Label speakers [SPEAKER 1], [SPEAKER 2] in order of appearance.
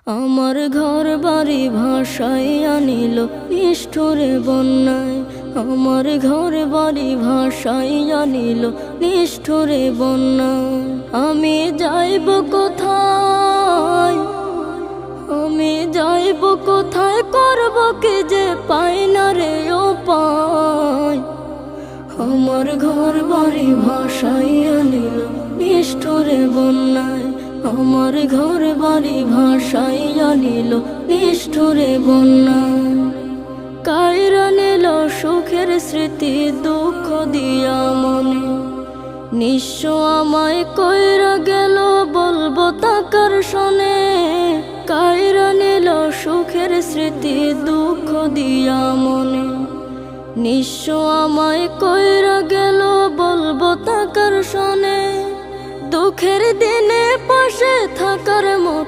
[SPEAKER 1] আমার ঘর বাড়ি ভাসাইয়া নিল নিষ্ঠুরে বন্যায়। আমার ঘর বাড়ি ভাসাইয়া নিল নিষ্ঠুরে বন্যায়। আমি যাইব কোথায়, আমি যাইব কোথায়, করব কি যে পাই না রে উপায়। আমার ঘর বাড়ি ভাসাইয়া নিল নিষ্ঠুরে বন্যায়। আমার ঘর বাড়ি ভাসাইয়া নিল নিষ্ঠুরে বন্যায়। কাইরা নিল সুখের স্মৃতি দুঃখ দিয়া মনে। নিঃস্ব আমায় কইরা গেল বলবো তাকার শোনে। কাইরা নিল সুখের স্মৃতি দুঃখ দিয়া মনে। নিঃস্ব আমায় কইরা গেল বলবো তাকার শোনে। দুঃখের দিনে পাশে থাকার মতো